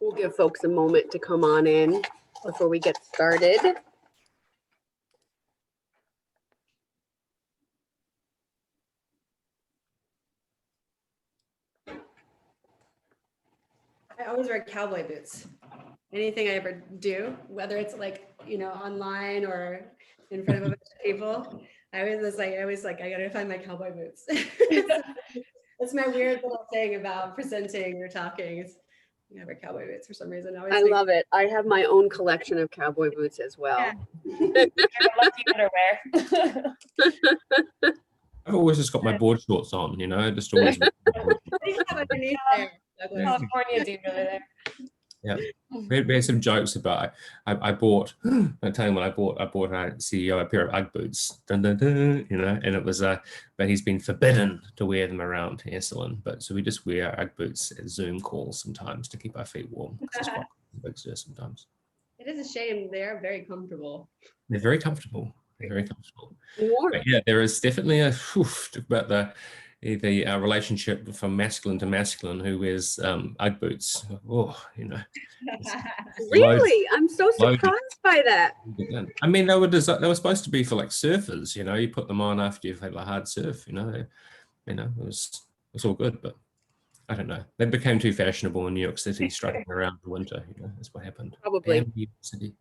We'll give folks a moment to come on in before we get started. I always wear cowboy boots. Anything I ever do, whether it's like, you know, online or in front of a bunch of people, I always like, I gotta find my cowboy boots. That's my weird little thing about presenting or talking. Is I wear cowboy boots for some reason. I love it. I have my own collection of cowboy boots as well. Yeah. Lucky underwear. I've always just got my board shorts on, you know, just always. Underneath there, California dude over there. Yeah, we had some jokes about I bought. I tell you what I bought our CEO a pair of UGG boots. Dun, dun, dun, you know, and it was but he's been forbidden to wear them around Esalen. But so we just wear UGG boots at Zoom calls sometimes to keep our feet warm. It's quite boots there sometimes. It is a shame. They are very comfortable. They're very comfortable. They're very comfortable. But yeah, there is definitely a about the relationship from masculine to masculine who wears UGG boots. Oh, you know. Really? I'm so surprised by that. I mean, they were supposed to be for like surfers, you know. You put them on after you've had a hard surf, you know. It was all good, but I don't know. They became too fashionable in New York City, striking around the winter. You know, that's what happened. Probably. And New York City.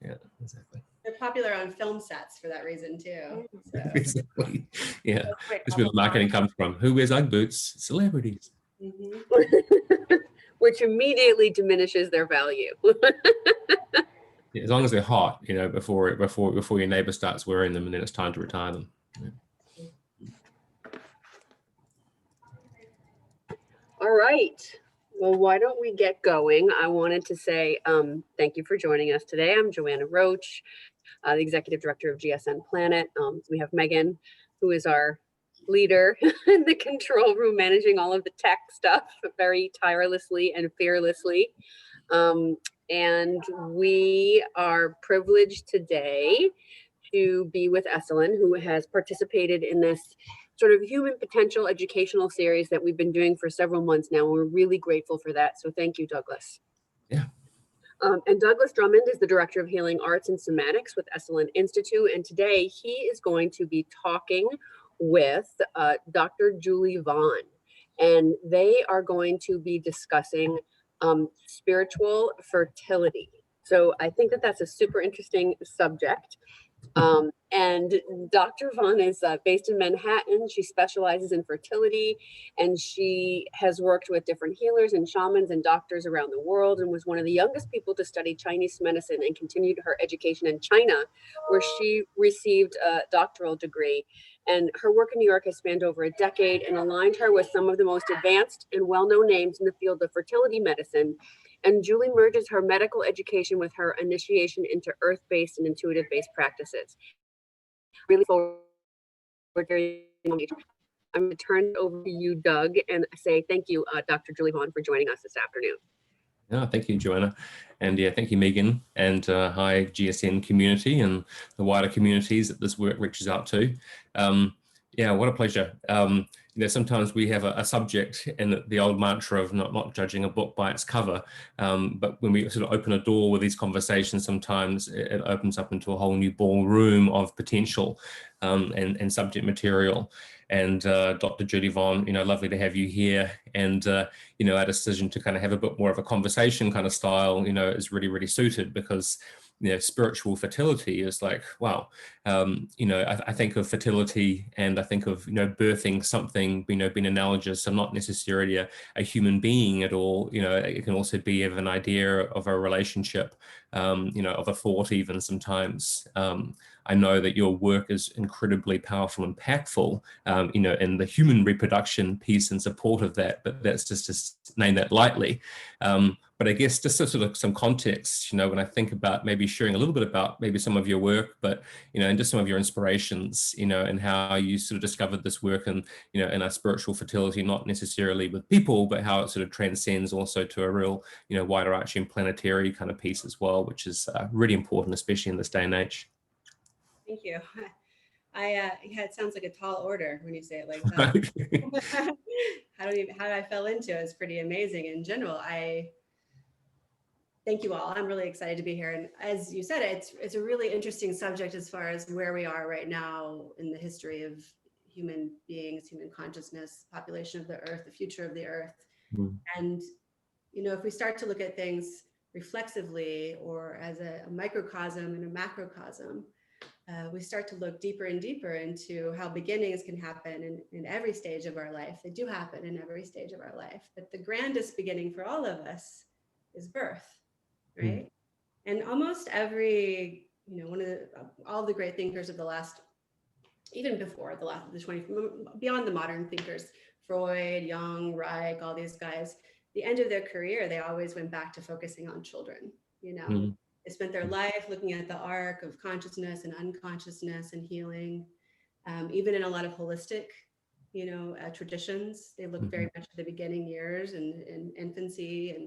Yeah, exactly. They're popular on film sets for that reason too. So. Exactly. Yeah, that's where the marketing comes from. Who wears UGG boots? Celebrities. Mm-hmm. Which immediately diminishes their value. Yeah, as long as they're hot, you know, before your neighbor starts wearing them, and then it's time to retire them. Yeah. All right. Well, why don't we get going? I wanted to say thank you for joining us today. I'm Joanna Roach, the Executive Director of GSN Planet. We have Megan, who is our leader in the control room, managing all of the tech stuff very tirelessly and fearlessly. And we are privileged today to be with Esalen, who has participated in this sort of human potential educational series that we've been doing for several months now. We're really grateful for that. So thank you, Douglas. Yeah. And Douglas Drummond is the Director of Healing Arts and Somatics with Esalen Institute. And today he is going to be talking with Dr. Julie Vaughn. And they are going to be discussing spiritual fertility. So I think that that's a super interesting subject. And Dr. Vaughn is based in Manhattan. She specializes in fertility, and she has worked with different healers and shamans and doctors around the world, and was one of the youngest people to study Chinese medicine and continued her education in China, where she received a doctoral degree. And her work in New York has spanned over a decade and aligned her with some of the most advanced and well-known names in the field of fertility medicine. And Julie merges her medical education with her initiation into earth-based and intuitive-based practices. Really forward. I'm going to turn it over to you, Doug, and say thank you, Dr. Julie Vaughn, for joining us this afternoon. Yeah, thank you, Joanna. And yeah, thank you, Megan. And hi, GSN community and the wider communities that this work reaches out to. Yeah, what a pleasure. You know, sometimes we have a subject and the old mantra of not judging a book by its cover. But when we sort of open a door with these conversations, sometimes it opens up into a whole new ballroom of potential and subject material. And Dr. Julie Vaughn, you know, lovely to have you here. And, you know, our decision to kind of have a bit more of a conversation kind of style, you know, is really, really suited because, you know, spiritual fertility is like, wow, you know, I think of fertility and I think of, you know, birthing something, you know, being analogous. So not necessarily a human being at all. You know, it can also be of an idea of a relationship, you know, of a thought even sometimes. I know that your work is incredibly powerful and impactful, you know, in the human reproduction piece and support of that, but that's just to name that lightly. But I guess just sort of some context, you know, when I think about maybe sharing a little bit about maybe some of your work, but, you know, and just some of your inspirations, you know, and how you sort of discovered this work and, you know, in our spiritual fertility, not necessarily with people, but how it sort of transcends also to a real, you know, wider arching planetary kind of piece as well, which is really important, especially in this day and age. Thank you. Yeah, it sounds like a tall order when you say it like that. How I fell into it is pretty amazing. In general, I Thank you all. I'm really excited to be here. And as you said, it's a really interesting subject as far as where we are right now in the history of human beings, human consciousness, population of the earth, the future of the earth. Mm. And, if we start to look at things reflexively or as a microcosm and a macrocosm, we start to look deeper and deeper into how beginnings can happen in every stage of our life. They do happen in every stage of our life, but the grandest beginning for all of us is birth, right? And almost every, one of all the great thinkers of the last, even before the 20, beyond the modern thinkers, Freud, Jung, Reich, all these guys, the end of their career, they always went back to focusing on children, They spent their life looking at the arc of consciousness and unconsciousness and healing. Even in a lot of holistic, traditions, they look very much at the beginning years and infancy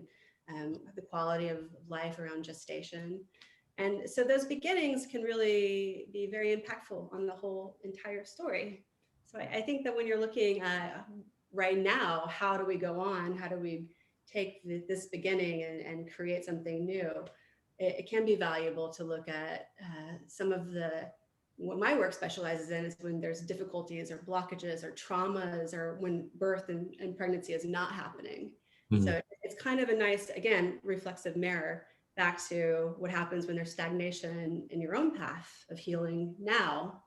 and the quality of life around gestation. And so those beginnings can really be very impactful on the whole entire story. So I think that when you're looking at right now, how do we go on? How do we take this beginning and create something new? It can be valuable to look at some of what my work specializes in is when there's difficulties or blockages or traumas or when birth and pregnancy is not happening. So it's kind of a nice, again, reflexive mirror back to what happens when there's stagnation in your own path of healing now,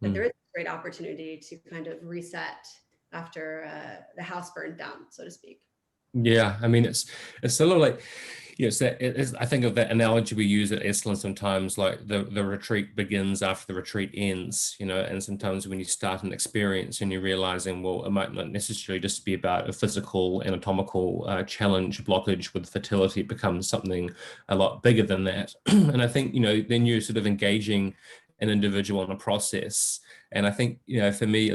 that there is a great opportunity to kind of reset after the house burned down, so to speak. Yeah, I mean, it's sort of like, I think of that analogy we use at Esalen sometimes, like the retreat begins after the retreat ends, and sometimes when you start an experience and you're realizing, well, it might not necessarily just be about a physical, anatomical challenge, blockage with fertility. It becomes something a lot bigger than that. And I think, then you're sort of engaging an individual in a process. And I think, for me,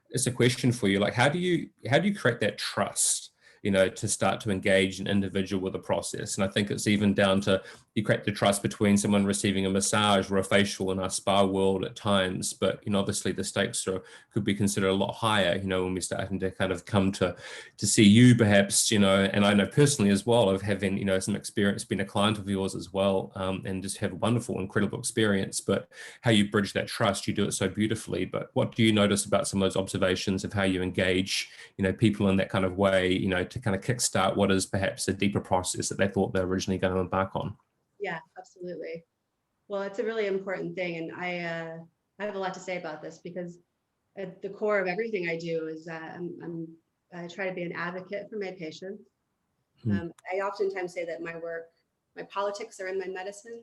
it's a question for you, like, how do you create that trust? To start to engage an individual with a process. And I think it's even down to, you create the trust between someone receiving a massage or a facial in our spa world at times, but obviously the stakes could be considered a lot higher, when we're starting to kind of come to see you perhaps, and I know personally as well of having, some experience being a client of yours as well, and just have a wonderful, incredible experience. But how you bridge that trust, you do it so beautifully. But what do you notice about some of those observations of how you engage, people in that kind of way, to kind of kickstart what is perhaps a deeper process that they thought they were originally going to embark on? Yeah, absolutely. Well, it's a really important thing. And I have a lot to say about this because at the core of everything I do is I try to be an advocate for my patients. I oftentimes say that my politics are in my medicine.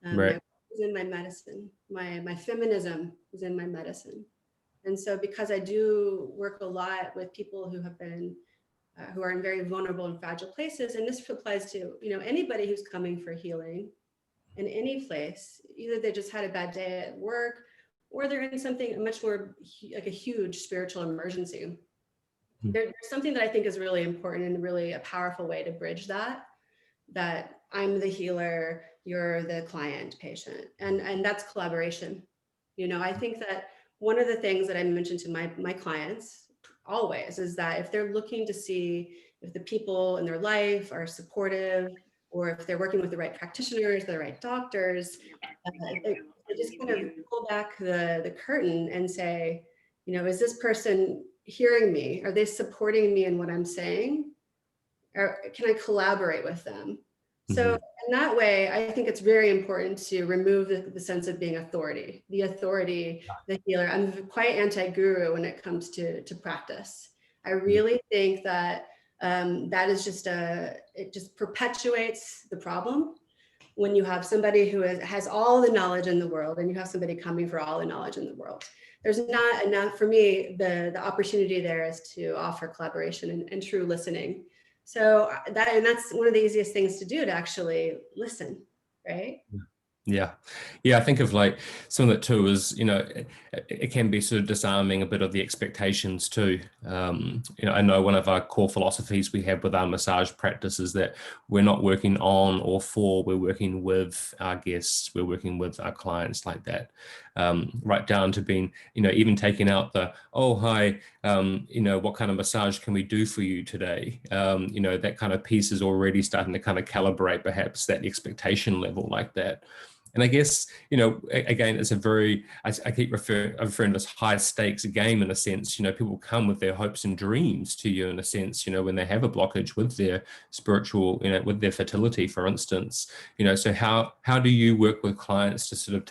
Right. My work is in my medicine. My feminism is in my medicine. And so because I do work a lot with people who have been who are in very vulnerable and fragile places. And this applies to, anybody who's coming for healing in any place. Either they just had a bad day at work or they're in something much more like a huge spiritual emergency. There's something that I think is really important and really a powerful way to bridge that I'm the healer, you're the client patient. And that's collaboration. I think that one of the things that I mentioned to my clients always is that if they're looking to see if the people in their life are supportive or if they're working with the right practitioners, the right doctors, they just kind of pull back the curtain and say, is this person hearing me? Are they supporting me in what I'm saying? Or can I collaborate with them? So in that way, I think it's very important to remove the sense of being authority, the healer. I'm quite anti-guru when it comes to practice. I really think that that is it just perpetuates the problem when you have somebody who has all the knowledge in the world and you have somebody coming for all the knowledge in the world. There's not enough, for me, the opportunity there is to offer collaboration and true listening. So that's one of the easiest things to do, to actually listen, right? Yeah. Yeah. I think of like some of that too is, it can be sort of disarming a bit of the expectations too. I know one of our core philosophies we have with our massage practice is that we're not working on or for, we're working with our guests, we're working with our clients like that. Right down to being, even taking out the, oh, hi, what kind of massage can we do for you today? That kind of piece is already starting to kind of calibrate perhaps that expectation level like that. And I guess, again, it's a very, I keep referring to this high stakes game in a sense. People come with their hopes and dreams to you in a sense, when they have a blockage with their spiritual, with their fertility, for instance. So how do you work with clients to sort of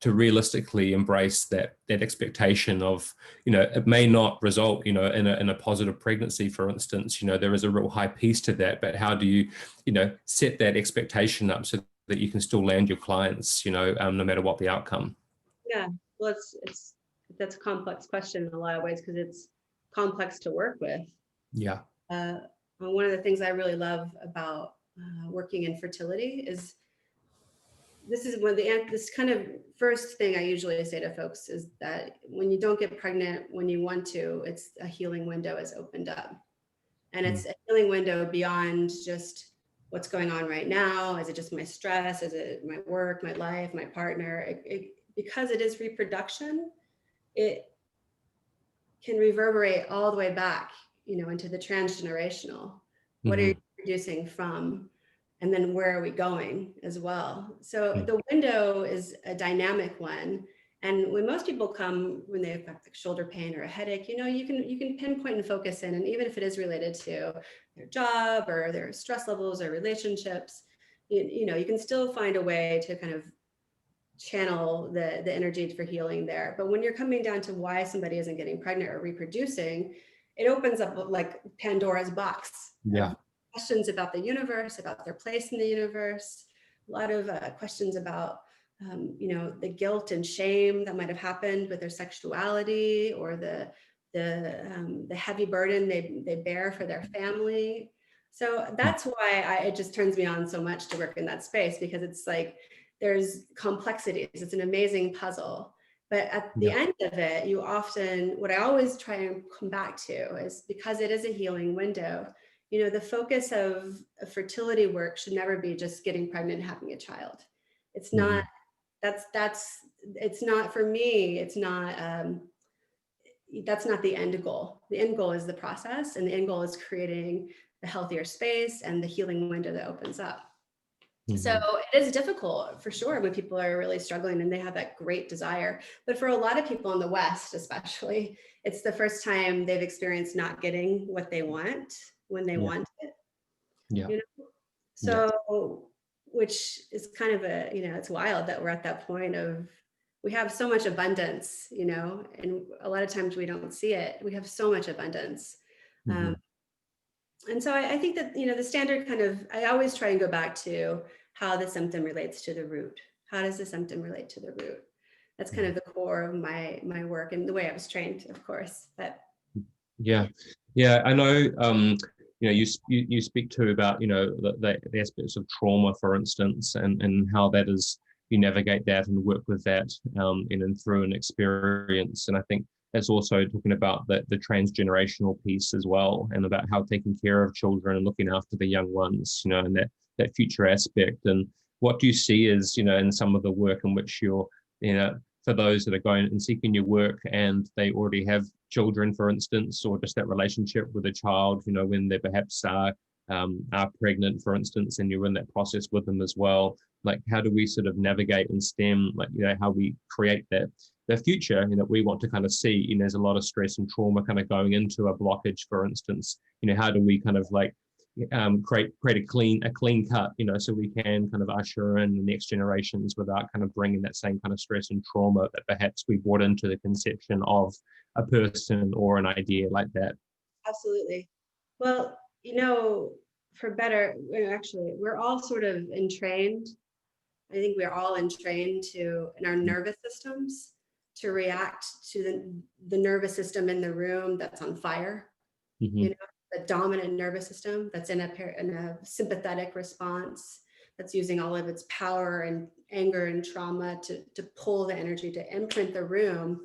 to realistically embrace that expectation of, it may not result, in a positive pregnancy, for instance. There is a real high piece to that, but how do you, set that expectation up so that you can still land your clients, no matter what the outcome? Yeah, well, that's a complex question in a lot of ways because it's complex to work with. Yeah. One of the things I really love about working in fertility is this kind of first thing I usually say to folks is that when you don't get pregnant when you want to, it's a healing window is opened up. And it's a healing window beyond just what's going on right now. Is it just my stress? Is it my work, my life, my partner? Because it is reproduction, it can reverberate all the way back, into the transgenerational. What are you producing from? And then where are we going as well? So the window is a dynamic one. And when most people come, when they have like shoulder pain or a headache, you can pinpoint and focus in. And even if it is related to their job or their stress levels or relationships, you can still find a way to kind of channel the energy for healing there. But when you're coming down to why somebody isn't getting pregnant or reproducing, it opens up like Pandora's box. Yeah. Questions about the universe, about their place in the universe, a lot of questions about the guilt and shame that might have happened with their sexuality, or the heavy burden they bear for their family. So that's why it just turns me on so much to work in that space, because it's like there's complexities. It's an amazing puzzle. But at the end of it, what I always try and come back to is, because it is a healing window, the focus of fertility work should never be just getting pregnant and having a child. It's not, it's not, for me, it's not, that's not the end goal. The end goal is the process, and the end goal is creating the healthier space and the healing window that opens up. So it is difficult for sure when people are really struggling and they have that great desire. But for a lot of people in the West, especially, it's the first time they've experienced not getting what they want when they want it. Yeah. So, which is kind of it's wild that we're at that point of, we have so much abundance, and a lot of times we don't see it. We have so much abundance. And so I think that, the standard kind of, I always try and go back to how the symptom relates to the root. How does the symptom relate to the root? That's kind of the core of my work and the way I was trained, of course. But yeah, I know. You speak to about the aspects of trauma, for instance, and how that is, you navigate that and work with that, and through an experience. And I think that's also talking about the transgenerational piece as well, and about how taking care of children and looking after the young ones, and that future aspect. And what do you see as, in some of the work in which you're, for those that are going and seeking your work and they already have children, for instance, or just that relationship with a child, when they perhaps are pregnant, for instance, and you're in that process with them as well. Like, how do we sort of navigate and stem, like, how we create the future that we want to kind of see? There's a lot of stress and trauma kind of going into a blockage, for instance. How do we kind of like create a clean cut, so we can kind of usher in the next generations without kind of bringing that same kind of stress and trauma that perhaps we brought into the conception of a person or an idea like that? Absolutely. Well, for better, actually, we're all sort of entrained. I think we're all entrained in our nervous systems to react to the nervous system in the room that's on fire. The dominant nervous system that's in a sympathetic response. that's using all of its power and anger and trauma to pull the energy, to imprint the room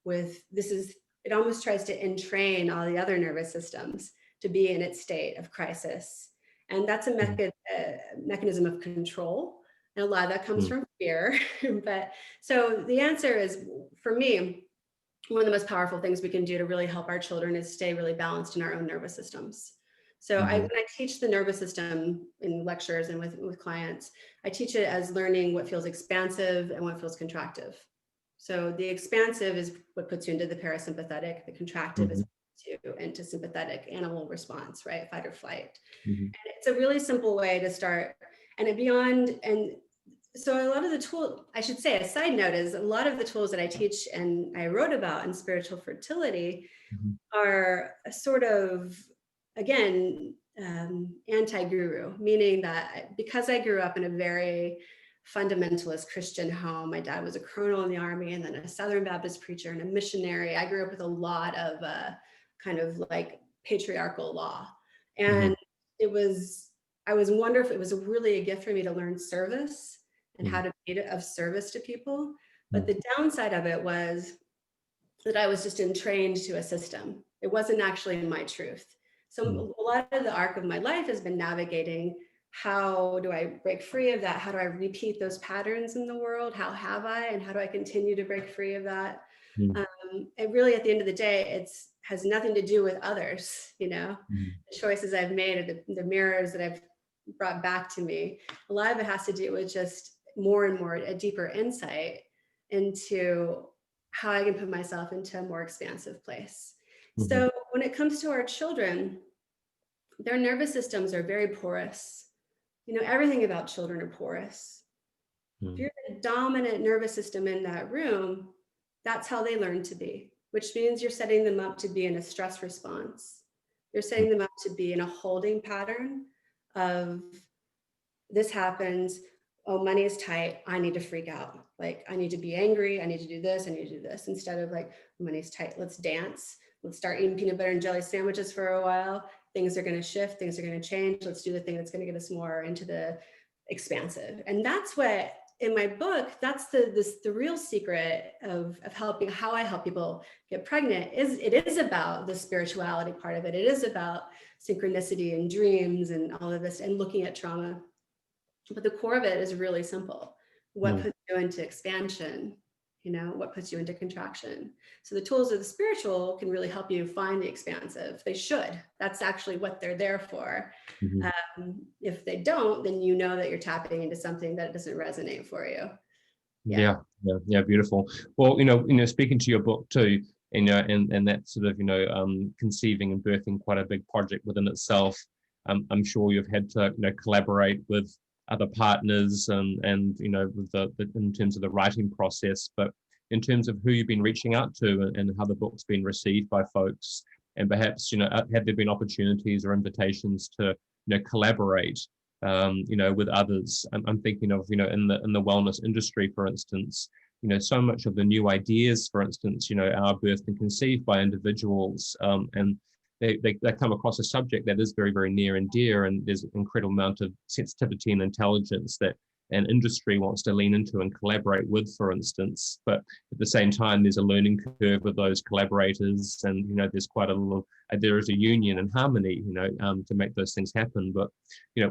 with it almost tries to entrain all the other nervous systems to be in its state of crisis. And that's a mechanism of control. And a lot of that comes from fear. But so the answer is, for me, one of the most powerful things we can do to really help our children is stay really balanced in our own nervous systems. So when I teach the nervous system in lectures and with clients, I teach it as learning what feels expansive and what feels contractive. So the expansive is what puts you into the parasympathetic. The contractive is what puts you into sympathetic animal response, right? Fight or flight. And it's a really simple way to start. And so a lot of the tools, I should say, a side note is a lot of the tools that I teach and I wrote about in spiritual fertility are a sort of, again, anti-guru, meaning that because I grew up in a very fundamentalist Christian home, my dad was a colonel in the Army and then a Southern Baptist preacher and a missionary. I grew up with a lot of kind of like patriarchal law. And it was wonderful. It was really a gift for me to learn service and how to be of service to people. But the downside of it was that I was just entrained to a system. It wasn't actually my truth. So a lot of the arc of my life has been navigating, how do I break free of that? How do I repeat those patterns in the world? How have I, and how do I continue to break free of that? And really at the end of the day, it has nothing to do with others, the choices I've made or the mirrors that I've brought back to me. A lot of it has to do with just more and more a deeper insight into how I can put myself into a more expansive place. So when it comes to our children, their nervous systems are very porous. Everything about children are porous. If you're the dominant nervous system in that room, that's how they learn to be, which means you're setting them up to be in a stress response. You're setting them up to be in a holding pattern of, this happens, oh, money is tight, I need to freak out. Like, I need to be angry, I need to do this, I need to do this. Instead of like, money's tight, let's dance. Let's start eating peanut butter and jelly sandwiches for a while. Things are going to shift, things are going to change. Let's do the thing that's going to get us more into the expansive. And that's what, in my book, that's the real secret of helping, how I help people get pregnant, it is about the spirituality part of it. It is about synchronicity and dreams and all of this and looking at trauma. But the core of it is really simple. What puts you into expansion? What puts you into contraction? So the tools of the spiritual can really help you find the expansive. They should. That's actually what they're there for. If they don't, then you know that you're tapping into something that doesn't resonate for you. Yeah, beautiful. Well, speaking to your book too, and that sort of, conceiving and birthing quite a big project within itself. I'm sure you've had to, collaborate with other partners and with the in terms of the writing process, but in terms of who you've been reaching out to and how the book's been received by folks, and perhaps, have there been opportunities or invitations to, collaborate, with others? I'm thinking of, in the wellness industry, for instance, so much of the new ideas, for instance, are birthed and conceived by individuals, and they come across a subject that is very, very near and dear, and there's an incredible amount of sensitivity and intelligence that an industry wants to lean into and collaborate with, for instance. But at the same time, there's a learning curve with those collaborators, and there's quite a little, there is a union and harmony, to make those things happen. But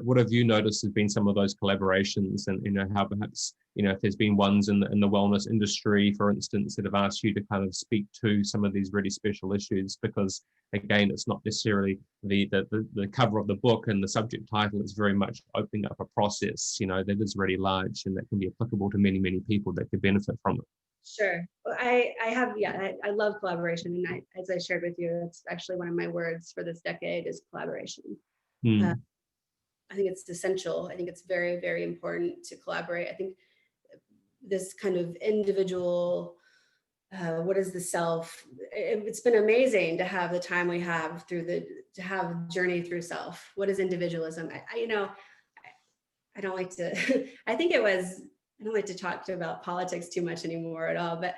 what have you noticed has been some of those collaborations, and how perhaps if there's been ones in the wellness industry, for instance, that have asked you to kind of speak to some of these really special issues? Because again, it's not necessarily the cover of the book and the subject title. It's very much opening up a process, that is really large and that can be applicable to many, many people that could benefit from it. Sure. Well, I love collaboration. And as I shared with you, it's actually one of my words for this decade is collaboration. I think it's essential. I think it's very, very important to collaborate. I think this kind of individual, what is the self? It's been amazing to have the time we have to have journey through self. What is individualism? I don't like to, I think it was I don't like to talk about politics too much anymore at all, but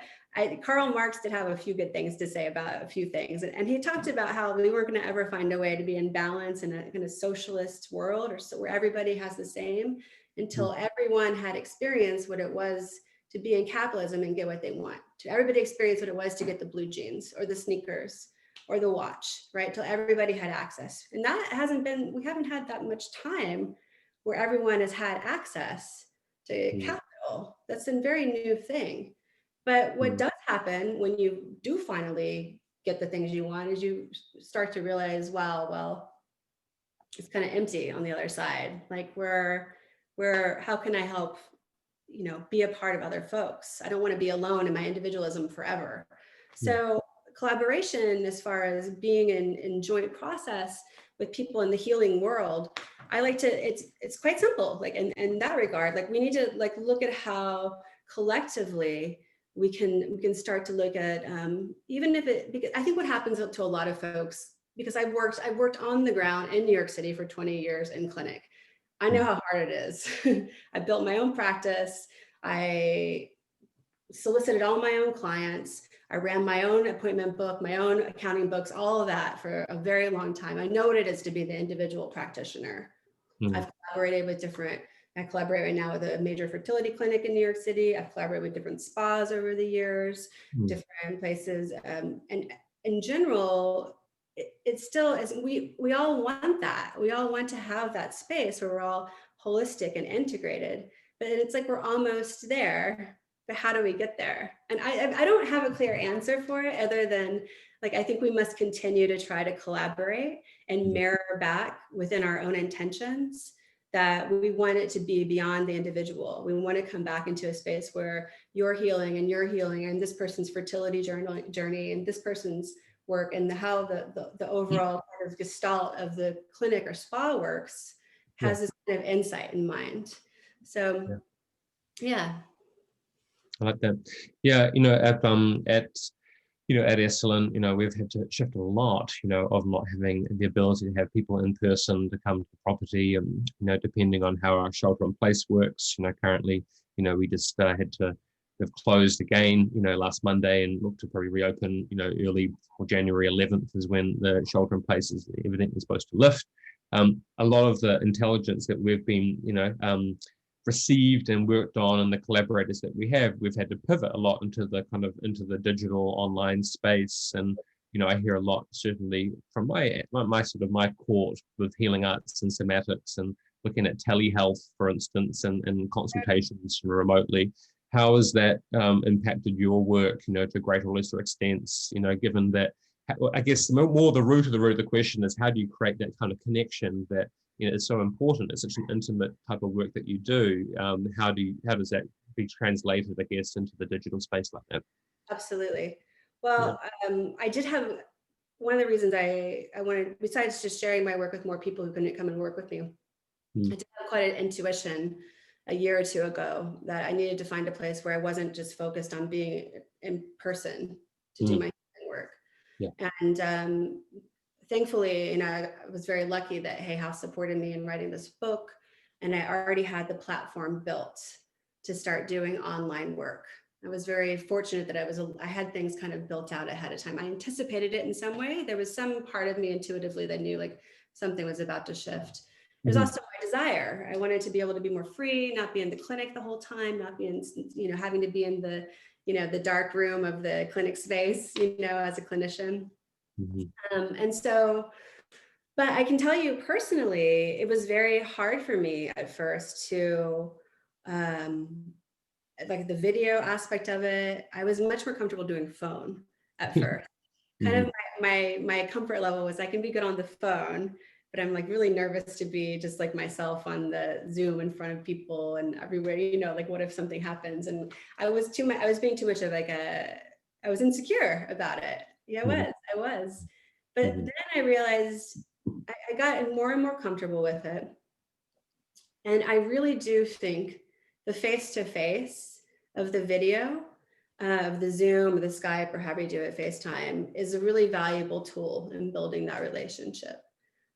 Karl Marx did have a few good things to say about a few things. And he talked about how we weren't going to ever find a way to be in balance in a socialist world, or so where everybody has the same, until everyone had experienced what it was to be in capitalism and get what they want. To everybody experience what it was to get the blue jeans or the sneakers or the watch, right? Till everybody had access. And that we haven't had that much time where everyone has had access to capital. That's a very new thing. But what does happen when you do finally get the things you want is you start to realize, wow, well, it's kind of empty on the other side. Like how can I help, be a part of other folks? I don't want to be alone in my individualism forever. So collaboration, as far as being in joint process with people in the healing world, I like to, it's quite simple, like in that regard, like we need to like look at how collectively we can start to look at, even if because I think what happens to a lot of folks, because I've worked on the ground in New York City for 20 years in clinic. I know how hard it is. I built my own practice. I solicited all my own clients. I ran my own appointment book, my own accounting books, all of that for a very long time. I know what it is to be the individual practitioner. I've collaborated with I collaborate right now with a major fertility clinic in New York City. I've collaborated with different spas over the years, different places. And in general, it still is, we all want that. We all want to have that space where we're all holistic and integrated, but it's like we're almost there, but how do we get there? And I don't have a clear answer for it, other than like, I think we must continue to try to collaborate and mirror back within our own intentions that we want it to be beyond the individual. We want to come back into a space where you're healing and this person's fertility journey and this person's work, and how the overall kind of gestalt of the clinic or spa works has this kind of insight in mind. So yeah. I like that. Yeah, at Esalen, we've had to shift a lot, of not having the ability to have people in person to come to the property, and depending on how our shelter in place works, currently, we just we've closed again, last Monday, and look to probably reopen, early or January 11th is when the shelter in place is evidently supposed to lift. A lot of the intelligence that we've been, received and worked on, and the collaborators that we've had to pivot a lot into the digital online space. And I hear a lot, certainly from my court with healing arts and somatics, and looking at telehealth, for instance, and consultations remotely. How has that impacted your work, to greater or lesser extents, given that, I guess more the root of the question is, how do you create that kind of connection that it's so important? It's such an intimate type of work that you do. How does that be translated, I guess, into the digital space like that? Absolutely. Well, I did have one of the reasons I wanted, besides just sharing my work with more people who couldn't come and work with me, I did have quite an intuition a year or two ago that I needed to find a place where I wasn't just focused on being in person to do my work. And thankfully, I was very lucky that Hay House supported me in writing this book, and I already had the platform built to start doing online work. I was very fortunate that I had things kind of built out ahead of time. I anticipated it in some way. There was some part of me intuitively that knew like something was about to shift. There's also my desire. I wanted to be able to be more free, not be in the clinic the whole time, not be in, having to be in the, the dark room of the clinic space, as a clinician. And so, but I can tell you personally, it was very hard for me at first to, like the video aspect of it. I was much more comfortable doing phone at first. Kind of my comfort level was I can be good on the phone, but I'm like really nervous to be just like myself on the Zoom in front of people and everywhere, like what if something happens? And I was being too much of like I was insecure about it. Yeah, I was. But then I realized I got more and more comfortable with it. And I really do think the face-to-face of the video, of the Zoom, or the Skype, or however you do it, FaceTime, is a really valuable tool in building that relationship.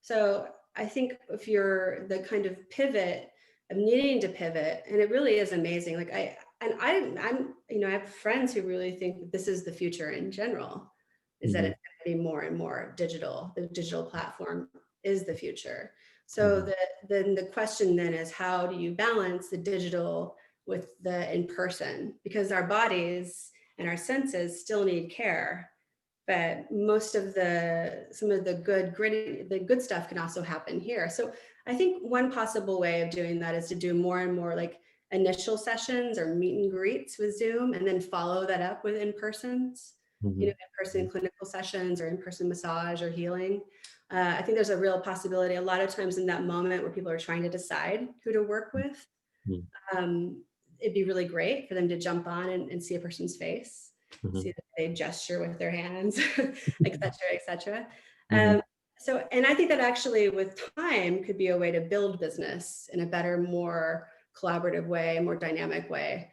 So I think if you're the kind of pivot needing to pivot. And it really is amazing. Like I'm, I have friends who really think that this is the future in general, is that it's going to be more and more digital. The digital platform is the future. So then the question then is, how do you balance the digital with the in-person? Because our bodies and our senses still need care, but most of some of the good stuff can also happen here. So I think one possible way of doing that is to do more and more like initial sessions or meet and greets with Zoom, and then follow that up with in-persons, in-person clinical sessions or in-person massage or healing. I think there's a real possibility a lot of times in that moment where people are trying to decide who to work with. It'd be really great for them to jump on and see a person's face, see that they gesture with their hands, et cetera, et cetera. So, and I think that actually with time could be a way to build business in a better, more collaborative way, a more dynamic way.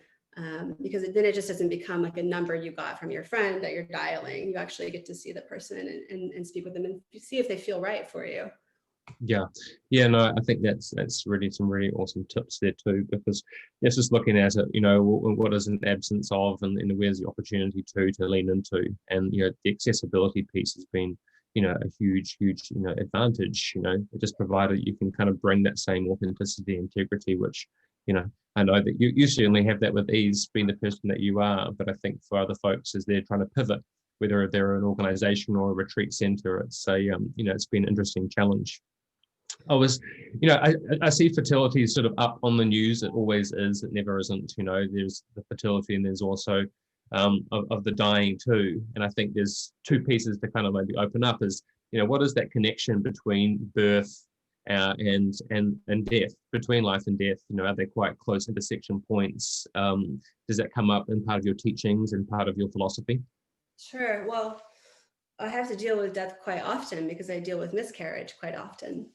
Because then it just doesn't become like a number you got from your friend that you're dialing. You actually get to see the person and speak with them and see if they feel right for you. Yeah, no, I think that's really some really awesome tips there too, because it's just looking at it, what is an absence of, and where's the opportunity to lean into, and the accessibility piece has been a huge advantage. It just provided you can kind of bring that same authenticity, integrity, which I know that you certainly have that with ease, being the person that you are, but I think for other folks as they're trying to pivot, whether they're an organization or a retreat center, it's it's been an interesting challenge. I see fertility is sort of up on the news. It always is. It never isn't. There's the fertility, and there's also of the dying too. And I think there's two pieces to kind of maybe open up. Is what is that connection between birth and death, between life and death? Are they quite close intersection points? Does that come up in part of your teachings and part of your philosophy? Sure. Well, I have to deal with death quite often because I deal with miscarriage quite often.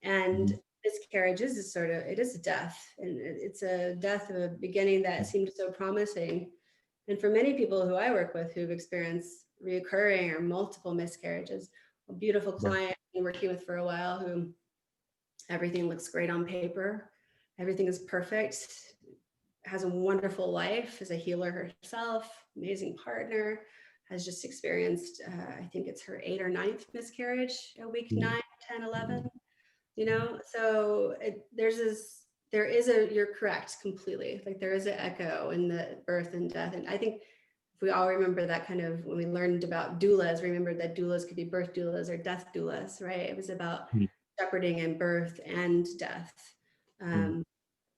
And miscarriage is it is a death, and it's a death of a beginning that seemed so promising. And for many people who I work with who've experienced reoccurring or multiple miscarriages, a beautiful client I've been working with for a while who everything looks great on paper, everything is perfect, has a wonderful life, is a healer herself, amazing partner, has just experienced, I think it's her 8th or 9th miscarriage at week 9, 10, 11. So you're correct completely. Like there is an echo in the birth and death. And I think if we all remember that kind of, when we learned about doulas, remember that doulas could be birth doulas or death doulas, right? It was about shepherding in birth and death.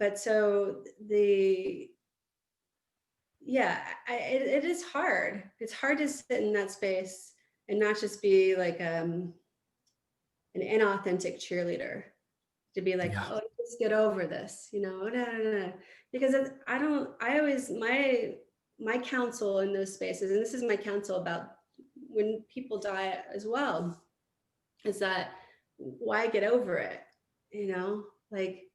But so it is hard. It's hard to sit in that space and not just be like, an inauthentic cheerleader, to be like, oh, just get over this, no. Because my counsel in those spaces, and this is my counsel about when people die as well, is that why get over it? Like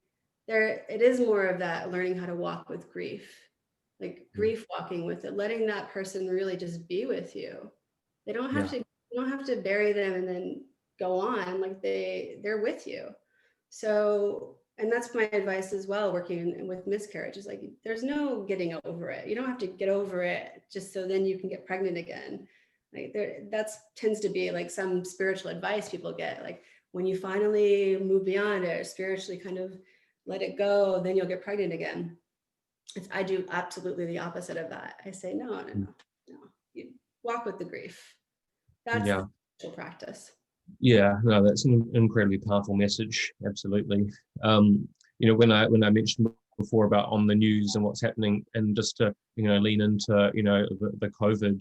it is more of that learning how to walk with grief, like grief walking with it, letting that person really just be with you. They don't have to, you don't have to bury them and then go on, like they're with you. So, and that's my advice as well, working with miscarriages, like there's no getting over it. You don't have to get over it just so then you can get pregnant again. Like that tends to be like some spiritual advice people get, like when you finally move beyond it, spiritually kind of let it go, then you'll get pregnant again. I do absolutely the opposite of that. I say, no. You walk with the grief. That's the spiritual practice. Yeah, no, that's an incredibly powerful message. Absolutely. When I mentioned before about on the news and what's happening, and just to lean into the COVID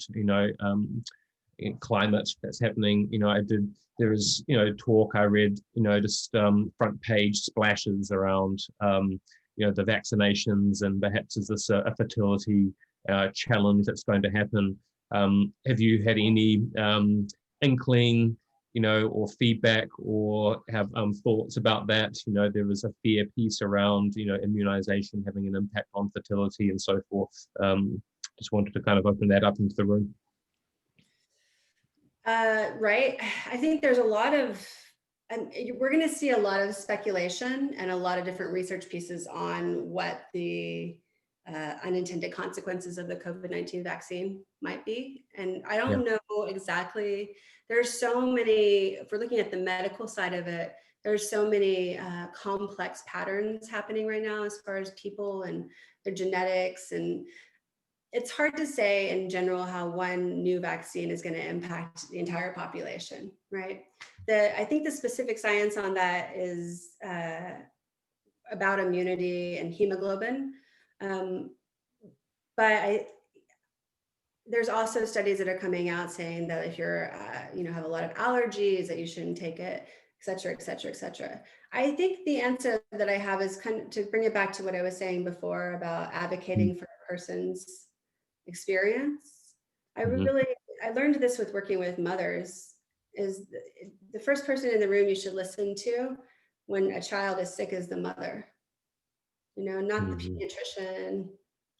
climate that's happening. There is talk I read, just front page splashes around the vaccinations, and perhaps is this a fertility challenge that's going to happen. Have you had any inkling or feedback, or have thoughts about that? There was a fear piece around immunization having an impact on fertility and so forth. Just wanted to kind of open that up into the room. Right. I think there's a lot of we're going to see a lot of speculation and a lot of different research pieces on what the unintended consequences of the COVID-19 vaccine might be. And I don't know exactly, there's so many, if we're looking at the medical side of it, there's so many complex patterns happening right now as far as people and their genetics. And it's hard to say in general how one new vaccine is going to impact the entire population, right? I think the specific science on that is about immunity and hemoglobin. But there's also studies that are coming out saying that if you're, have a lot of allergies, that you shouldn't take it, et cetera, et cetera, et cetera. I think the answer that I have is kind of to bring it back to what I was saying before about advocating for a person's experience. I learned this with working with mothers, is the first person in the room you should listen to when a child is sick is the mother, not the pediatrician,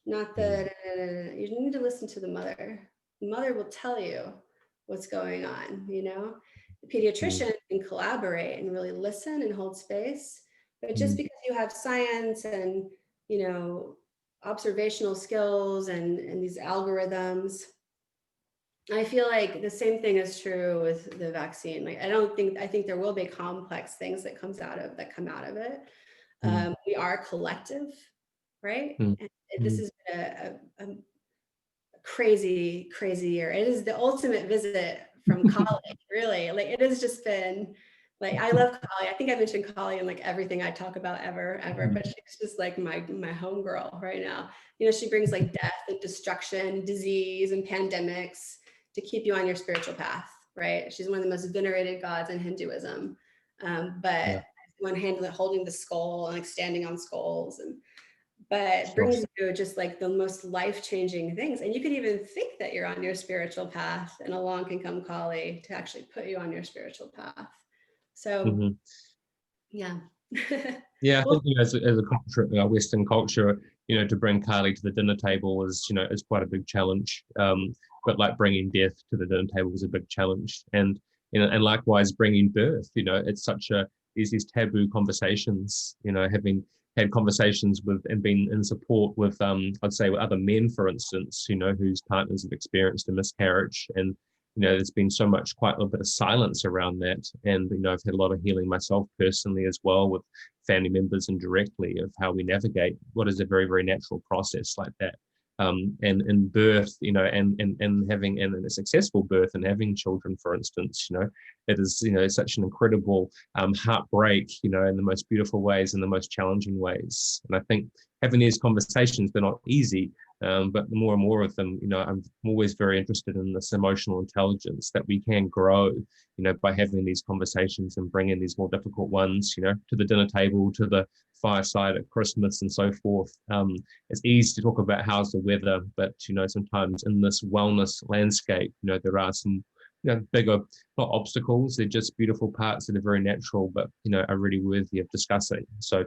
not you need to listen to the mother. The mother will tell you what's going on, the pediatrician can collaborate and really listen and hold space. But just because you have science and, observational skills and these algorithms, I feel like the same thing is true with the vaccine. Like, I think there will be complex things that come out of it. We are collective, right? And this has been a crazy, crazy year. It is the ultimate visit from Kali, really. Like, it has just been, like, I love Kali. I think I mentioned Kali in like everything I talk about ever, but she's just like my homegirl right now. She brings like death and destruction, disease and pandemics to keep you on your spiritual path, right? She's one of the most venerated gods in Hinduism. But one hand holding the skull and like standing on skulls, but brings you just like the most life-changing things. And you could even think that you're on your spiritual path, and along can come Kali to actually put you on your spiritual path. So, yeah. Yeah, I think as a culture, Western culture, to bring Kali to the dinner table is quite a big challenge. But like bringing death to the dinner table is a big challenge, and and likewise bringing birth. It's such these taboo conversations. Having had conversations with and been in support with I'd say with other men, for instance, whose partners have experienced a miscarriage, and there's been quite a little bit of silence around that. And, I've had a lot of healing myself personally as well with family members and directly of how we navigate what is a very, very natural process like that. And birth, and having and a successful birth and having children, for instance, it is, such an incredible heartbreak, in the most beautiful ways and the most challenging ways. And I think having these conversations, they're not easy. But the more and more of them, I'm always very interested in this emotional intelligence that we can grow, by having these conversations and bringing these more difficult ones, to the dinner table, to the fireside at Christmas and so forth. It's easy to talk about how's the weather, but, sometimes in this wellness landscape, there are some, bigger, not obstacles, they're just beautiful parts that are very natural, but, are really worthy of discussing. So,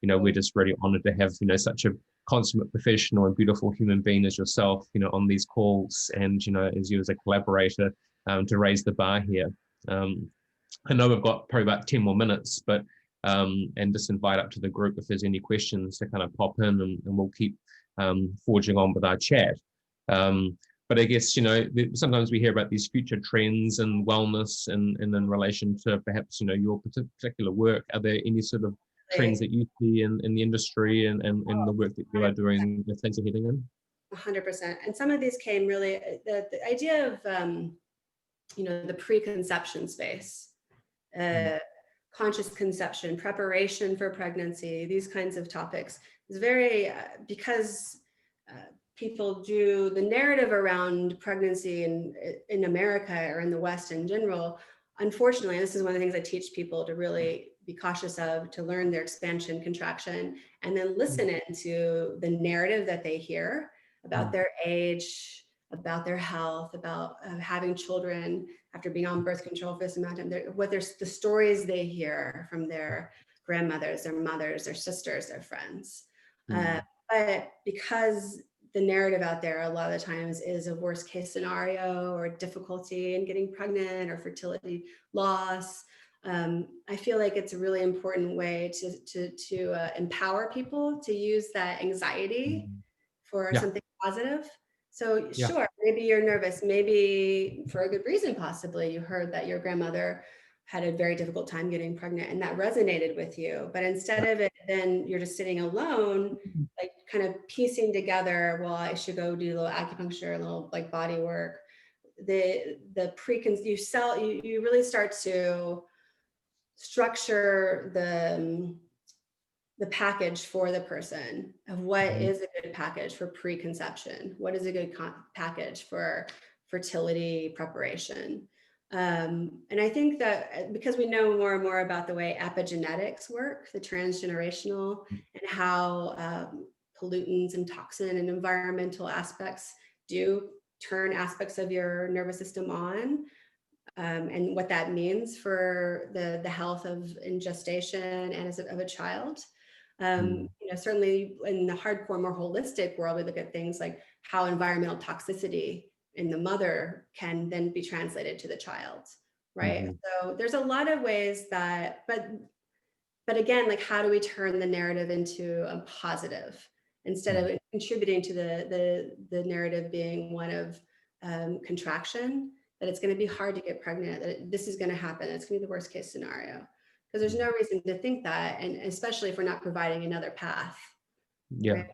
we're just really honored to have, such a consummate professional and beautiful human being as yourself, on these calls, and, as you as a collaborator, to raise the bar here. I know we've got probably about 10 more minutes, but and just invite up to the group if there's any questions to kind of pop in, and we'll keep forging on with our chat. But I guess, sometimes we hear about these future trends and wellness and in relation to perhaps, your particular work. Are there any sort of trends that you see in the industry and the work that you are doing, the things you're heading in? 100%. And some of these came really, the idea of, the preconception space, conscious conception, preparation for pregnancy, these kinds of topics is very, because people do the narrative around pregnancy in America or in the West in general. Unfortunately, and this is one of the things I teach people to really be cautious of, to learn their expansion, contraction, and then listen into the narrative that they hear about their age, about their health, about having children after being on birth control for this amount of time, the stories they hear from their grandmothers, their mothers, their sisters, their friends. But because the narrative out there a lot of the times is a worst case scenario or difficulty in getting pregnant or fertility loss, I feel like it's a really important way to empower people to use that anxiety for Yeah. something positive. So Yeah. sure, maybe you're nervous, maybe for a good reason, possibly you heard that your grandmother had a very difficult time getting pregnant and that resonated with you. But instead of it, then you're just sitting alone, like kind of piecing together, well, I should go do a little acupuncture, a little like body work. You really start to structure the package for the person of what is a good package for preconception, what is a good package for fertility preparation. And I think that because we know more and more about the way epigenetics work, the transgenerational, and how pollutants and toxin and environmental aspects do turn aspects of your nervous system on, and what that means for the health of in gestation and of a child. Certainly in the hardcore, more holistic world, we look at things like how environmental toxicity in the mother can then be translated to the child, right? So there's a lot of ways that, but again, like how do we turn the narrative into a positive instead of contributing to the narrative being one of contraction, that it's going to be hard to get pregnant, that this is going to happen, it's going to be the worst case scenario. Because there's no reason to think that, and especially if we're not providing another path. Yeah. Right?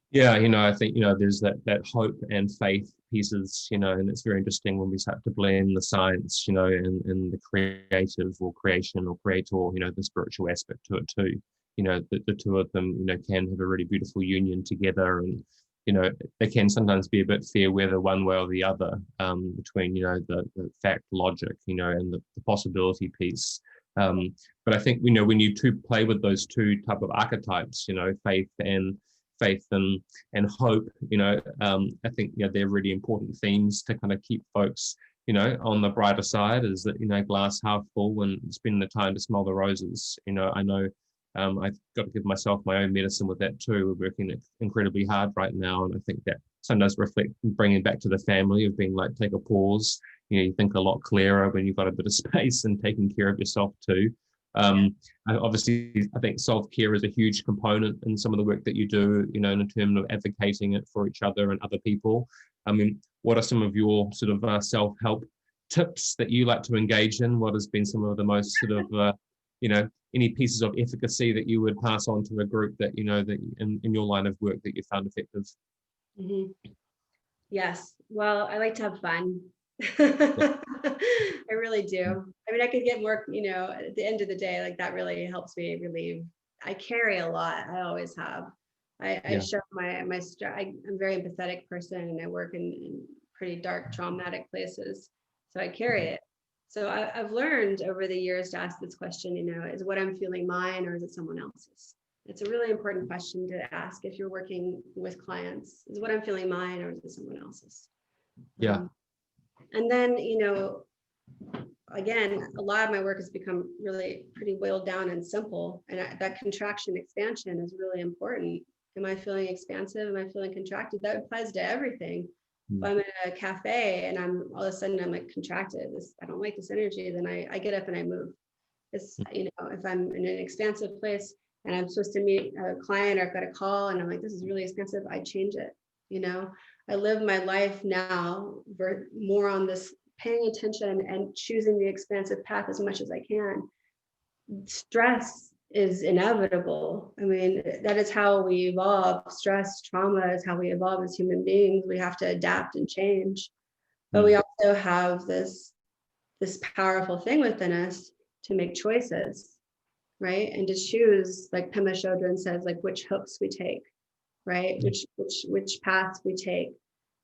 Yeah, I think, there's that hope and faith pieces, and it's very interesting when we start to blend the science, and the creative or creation or creator, the spiritual aspect to it too. The two of them, can have a really beautiful union together, and, they can sometimes be a bit fair weather one way or the other, between, the fact, logic, and the possibility piece. But I think, when you play with those two type of archetypes, faith and hope, I think, they're really important themes to kind of keep folks, on the brighter side, is that, glass half full and spend the time to smell the roses. I know I've got to give myself my own medicine with that too. We're working incredibly hard right now. And I think that sometimes reflect bringing back to the family of being like, take a pause. You think a lot clearer when you've got a bit of space and taking care of yourself too. Obviously, I think self-care is a huge component in some of the work that you do, in terms of advocating it for each other and other people. I mean, what are some of your sort of self-help tips that you like to engage in? What has been some of the most sort of, any pieces of efficacy that you would pass on to a group that, that in your line of work that you found effective? Yes. Well, I like to have fun. I really do. I mean, I could get more, at the end of the day, like that really helps me relieve. I carry a lot. I always have. I show I'm a very empathetic person, and I work in pretty dark, traumatic places. So I carry it. So I've learned over the years to ask this question, is what I'm feeling mine or is it someone else's? It's a really important question to ask if you're working with clients. Is what I'm feeling mine or is it someone else's? Yeah. And then, again, a lot of my work has become really pretty boiled down and simple. And that contraction expansion is really important. Am I feeling expansive? Am I feeling contracted? That applies to everything. If I'm in a cafe and I'm all of a sudden I'm like contracted, I don't like this energy, then I get up and I move. It's, if I'm in an expansive place and I'm supposed to meet a client or I've got a call and I'm like, this is really expensive, I change it. I live my life now more on this paying attention and choosing the expansive path as much as I can. Stress is inevitable. I mean, that is how we evolve. Stress, trauma is how we evolve as human beings. We have to adapt and change. But we also have this powerful thing within us to make choices, right? And to choose, like Pema Chodron says, like which hooks we take, right? Which paths we take.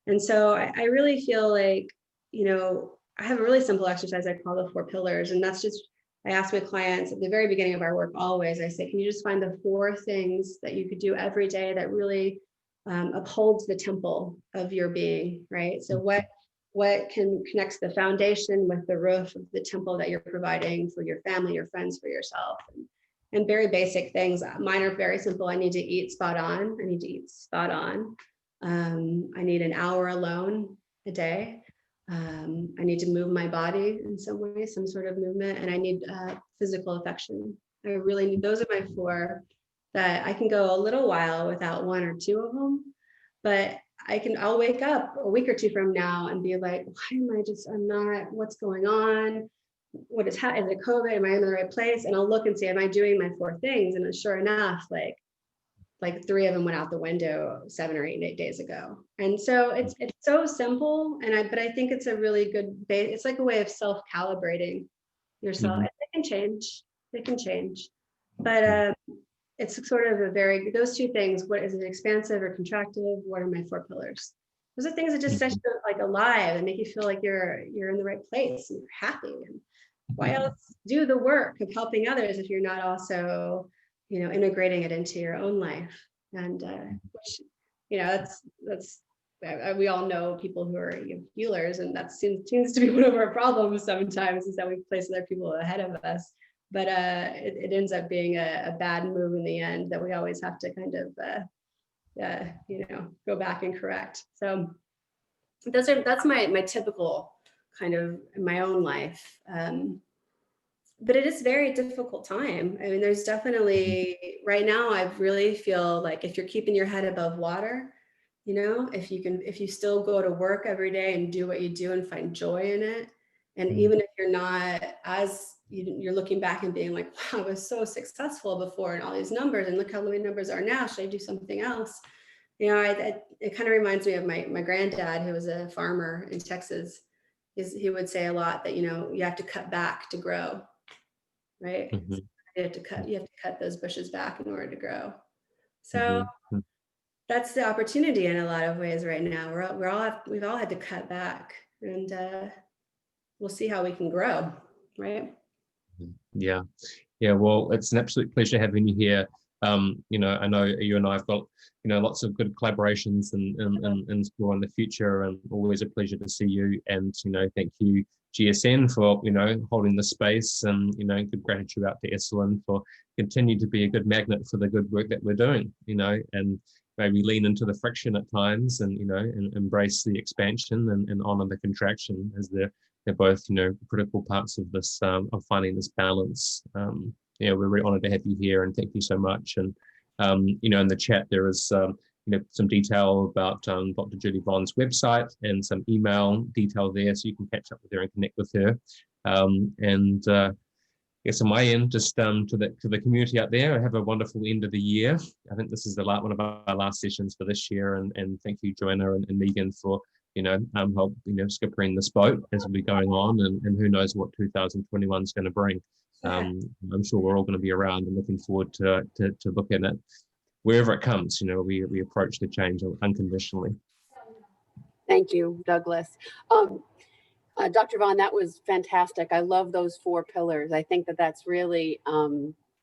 And so I really feel like, I have a really simple exercise I call the 4 pillars. And that's just, I ask my clients at the very beginning of our work, always, I say, can you just find the 4 things that you could do every day that really upholds the temple of your being, right? So what connects the foundation with the roof of the temple that you're providing for your family, your friends, for yourself? And very basic things. Mine are very simple. I need to eat spot on. I need an hour alone a day. I need to move my body in some way, some sort of movement, and I need physical affection. I really need, those are my 4 that I can go a little while without 1 or 2 of them, but I'll wake up a week or 2 from now and be like, why am I I'm not, what's going on? What is it COVID? Am I in the right place? And I'll look and see, am I doing my 4 things? And sure enough, like 3 of them went out the window 7 or 8 days ago. And so it's so simple. But I think it's a really good base. It's like a way of self-calibrating yourself. They can change. But it's sort of those 2 things. What is it, expansive or contractive? What are my 4 pillars? Those are things that just set you like alive and make you feel like you're in the right place and you're happy. And why else do the work of helping others if you're not also, integrating it into your own life? And which, that's we all know people who are healers, and that seems to be one of our problems sometimes, is that we place other people ahead of us. But it ends up being a bad move in the end that we always have to kind of go back and correct. So that's my typical kind of my own life. But it is a very difficult time. I mean, there's definitely, right now, I really feel like if you're keeping your head above water, if you still go to work every day and do what you do and find joy in it, and even if you're not you're looking back and being like, wow, I was so successful before and all these numbers, and look how many numbers are now, should I do something else? It kind of reminds me of my granddad, who was a farmer in Texas. He would say a lot that, you have to cut back to grow. Right? You have to cut those bushes back in order to grow. So that's the opportunity in a lot of ways right now. We've all had to cut back, and we'll see how we can grow, right? Yeah. Well, it's an absolute pleasure having you here. I know you and I have got lots of good collaborations and more in the future, and always a pleasure to see you. And thank you, GSN, for holding the space, and good gratitude out to Esalen for continue to be a good magnet for the good work that we're doing. And maybe lean into the friction at times, and and embrace the expansion and honor the contraction, as they're both critical parts of this of finding this balance. We're really honored to have you here, and thank you so much. And in the chat there is some detail about Dr. Julie Vaughn's website and some email detail there, so you can catch up with her and connect with her. Yes, on my end, just to the community out there, have a wonderful end of the year. I think this is one of our last sessions for this year, and thank you, Joanna and Megan, for help skippering this boat as we going on, and who knows what 2021 is going to bring. I'm sure we're all going to be around and looking forward to looking at wherever it comes. We approach the change unconditionally. Thank you, Douglas. Dr. Vaughn, that was fantastic. I love those 4 pillars. I think that's really,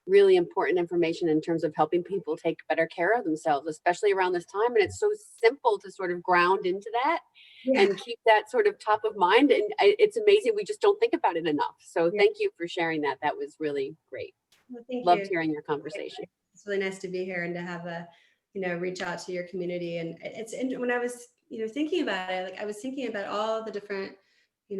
really important information in terms of helping people take better care of themselves, especially around this time. And it's so simple to sort of ground into that and keep that sort of top of mind. And it's amazing. We just don't think about it enough. So thank you for sharing that. That was really great. Well, Loved hearing your conversation. It's really nice to be here and to have reach out to your community. And when I was, thinking about it, I was thinking about all the different, I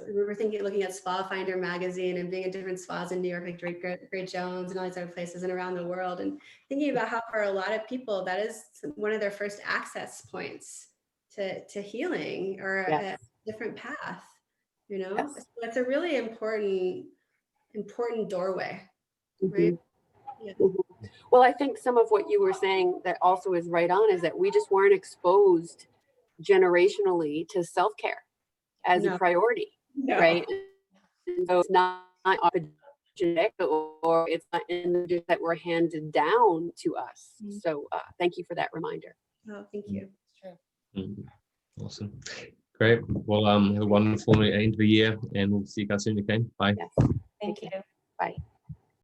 remember looking at Spa Finder magazine and being in different spas in New York, like Great Jones and all these other places and around the world, and thinking about how for a lot of people that is one of their first access points to healing, or a different path. So it's a really important doorway, right? Well, I think some of what you were saying that also is right on is that we just weren't exposed generationally to self-care as a priority, right? And so it's not genetic, or it's not in the gifts that were handed down to us. So thank you for that reminder. Oh, thank you. Awesome. Great. Well, have a wonderful end of the year, and we'll see you guys soon again. Bye. Yes. Thank you. Bye.